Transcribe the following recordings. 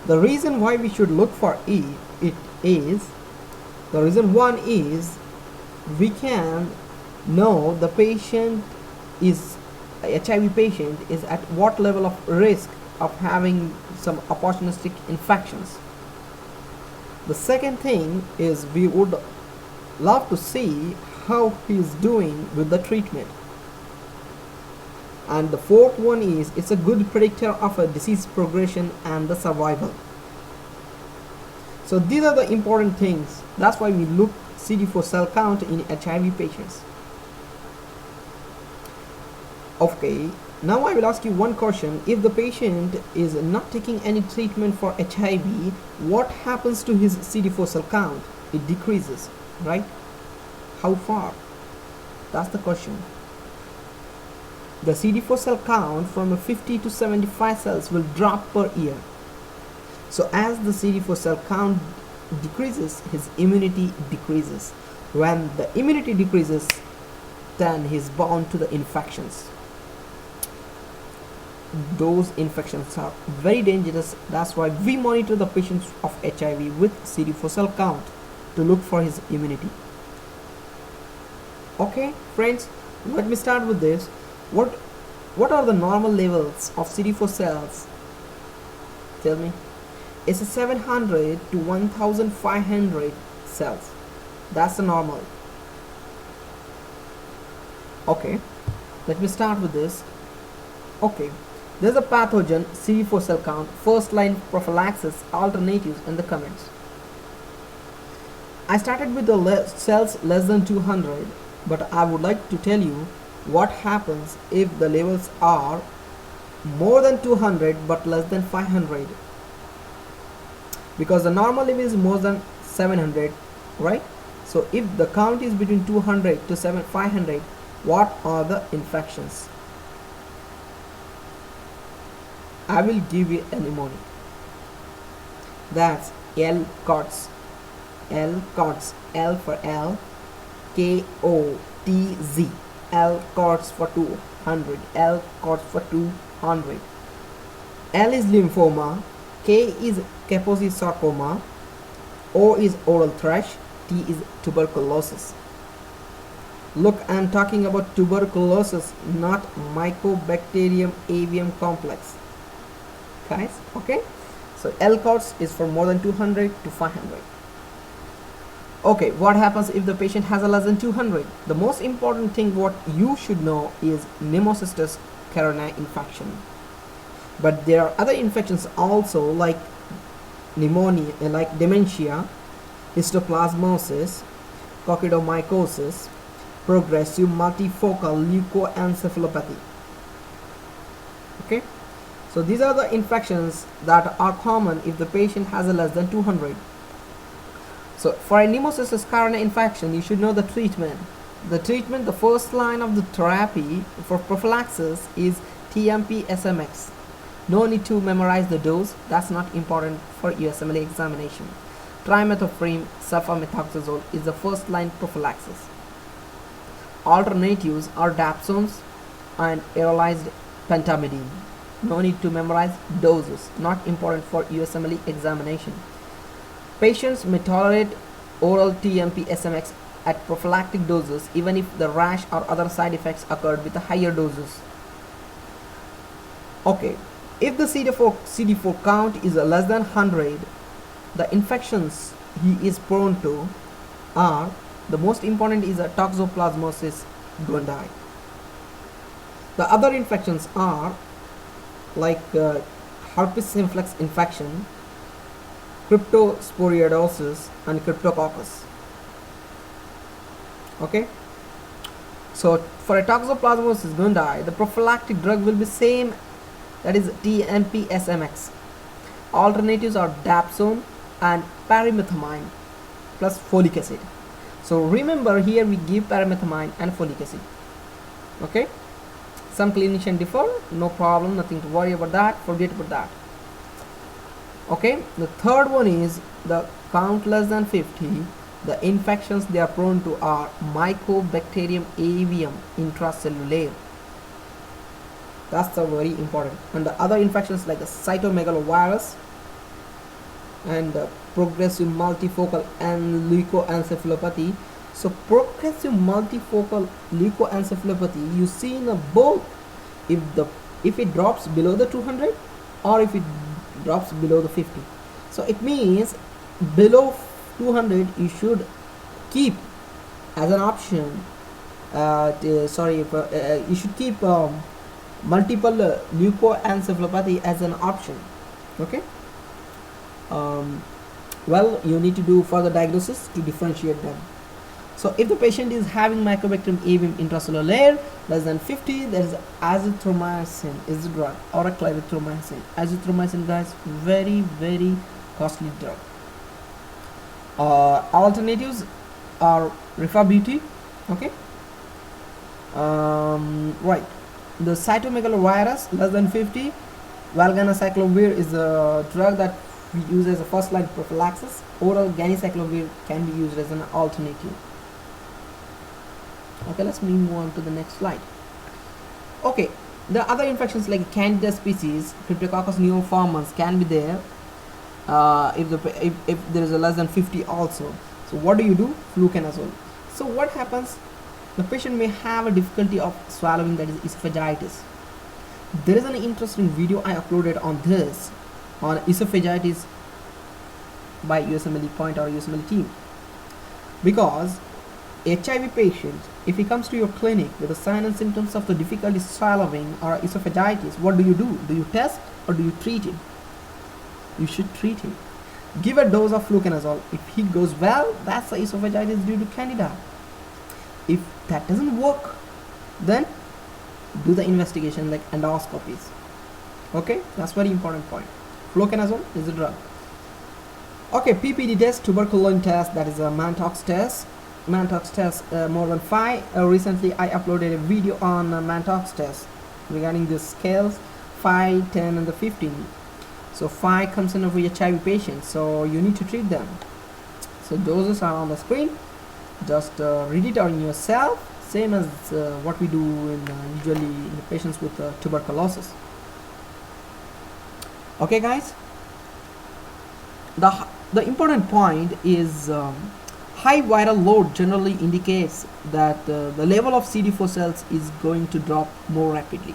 The reason why we should look for it is, the reason one is, we can know the patient is HIV patient is at what level of risk of having some opportunistic infections. The second thing is, we would love to see how he is doing with the treatment. And the fourth one is, it's a good predictor of a disease progression and the survival. So these are the important things. That's why we look CD4 cell count in HIV patients. Okay, now I will ask you one question. If the patient is not taking any treatment for HIV, what happens to his CD4 cell count? It decreases, right? How far? That's the question. The CD4 cell count from 50 to 75 cells will drop per year. So as the CD4 cell count decreases, his immunity decreases. When the immunity decreases, then he's bound to the infections. Those infections are very dangerous. That's why we monitor the patients of HIV with CD4 cell count to look for his immunity. Okay, friends, let me start with this. What are the normal levels of CD4 cells? Tell me. It's a 700 to 1500 cells. That's the normal. Okay, let me start with this. Okay, there's a pathogen, CD4 cell count, first line prophylaxis, alternatives in the comments. I started with the cells less than 200, but I would like to tell you what happens if the levels are more than 200 but less than 500, because the normal level is more than 700, right? So if the count is between 200 to 500, what are the infections? I will give you a mnemonic. That's L COTS. L COTS. L for L, KOTZ. L COTS for 200. L COTS for 200. L is lymphoma, K is Kaposi sarcoma, O is oral thrush, T is tuberculosis. Look, I'm talking about tuberculosis, not Mycobacterium avium complex. Guys, okay? So L COTS is for more than 200 to 500. Okay, what happens if the patient has a less than 200? The most important thing what you should know is Pneumocystis carinii infection. But there are other infections also, like pneumonia, like dementia, histoplasmosis, coccidomycosis, progressive multifocal leukoencephalopathy. Okay, so these are the infections that are common if the patient has a less than 200. So for a Pneumocystis carinii infection, you should know the treatment. The first line of the therapy for prophylaxis is TMP SMX. No need to memorize the dose. That's not important for USMLE examination. Trimethoprim sulfamethoxazole is the first line prophylaxis. Alternatives are dapsones and aerolized pentamidine. No need to memorize doses. Not important for USMLE examination. Patients may tolerate oral TMP SMX at prophylactic doses even if the rash or other side effects occurred with the higher doses. Okay, if the CD4 count is less than 100, the infections he is prone to are, the most important is a toxoplasmosis gondii. The other infections are like herpes simplex infection, cryptosporidiosis and cryptococcus. Okay, so for a toxoplasmosis gondii, the prophylactic drug will be same, that is TMP SMX. Alternatives are dapsone and pyrimethamine plus folic acid. So remember, here we give pyrimethamine and folic acid. Okay, some clinicians differ, no problem, nothing to worry about that, forget about that. Okay, the third one is the count less than 50. The infections they are prone to are Mycobacterium avium intracellular. That's very important. And the other infections like the cytomegalovirus, and progressive multifocal and leukoencephalopathy. So progressive multifocal leukoencephalopathy, you see in both if it drops below the 200 or if it drops below the 50. So it means below 200 you should keep as an option. You should keep multiple leukoencephalopathy as an option. Okay. Well, you need to do further diagnosis to differentiate them. So if the patient is having mycobacterium avium intracellular layer less than 50, there is azithromycin is the drug, or a clarithromycin. Azithromycin, guys, very costly drug. Alternatives are rifabutin. Okay. Right. The cytomegalovirus less than 50. Valganciclovir is a drug that we use as a first line prophylaxis. Oral ganciclovir can be used as an alternative. Okay, let's move on to the next slide. Okay, the other infections like Candida species, Cryptococcus neoformans can be there if there is a less than 50 also. So what do you do? Fluconazole. So what happens? The patient may have a difficulty of swallowing, that is esophagitis. There is an interesting video I uploaded on this, on esophagitis by Usmle Point or UsmleTeam. Because HIV patient, if he comes to your clinic with the signs and symptoms of the difficulty swallowing or esophagitis, what do? Do you test or do you treat him? You should treat him. Give a dose of fluconazole. If he goes well, that's the esophagitis due to Candida. If that doesn't work, then do the investigation like endoscopies. Okay, that's very important point. Fluconazole is a drug. Okay, PPD test, tuberculin test, that is a Mantox test. Mantox test more than 5. Recently I uploaded a video on Mantox test regarding the scales 5, 10 and the 15. So 5 comes in for HIV patients, so you need to treat them. So doses are on the screen. Just read it on yourself, same as what we do in usually in the patients with tuberculosis. Okay guys, the important point is high viral load generally indicates that the level of CD4 cells is going to drop more rapidly.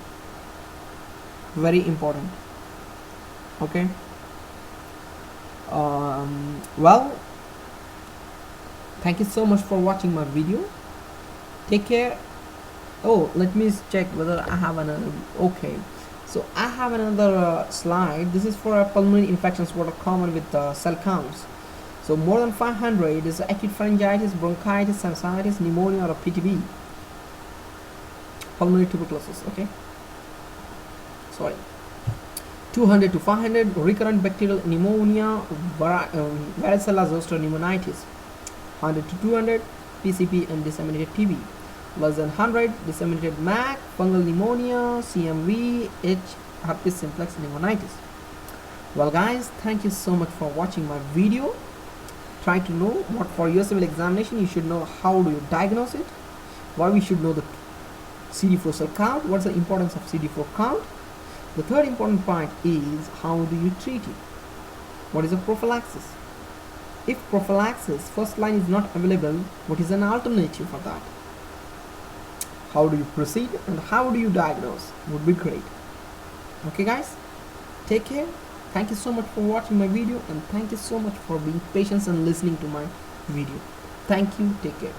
Very important. Okay. Well, thank you so much for watching my video. Take care. Oh, let me check whether I have another. Okay, so I have another slide. This is for pulmonary infections what are common with cell counts. So more than 500 is acute pharyngitis, bronchitis, sinusitis, pneumonia or PTB. Pulmonary tuberculosis. Okay, sorry. 200 to 500 recurrent bacterial pneumonia, varicella zoster pneumonitis. 100 to 200 PCP and disseminated TB. Less than 100 disseminated MAC, fungal pneumonia, CMV, H, herpes simplex pneumonitis. Well guys, thank you so much for watching my video. Try to know what for USMLE examination you should know how do you diagnose it, why we should know the CD4 cell count, what's the importance of CD4 count. The third important point is how do you treat it, what is a prophylaxis. If prophylaxis first line is not available, what is an alternative for that? How do you proceed and how do you diagnose would be great. Okay guys, take care. Thank you so much for watching my video and thank you so much for being patient and listening to my video. Thank you. Take care.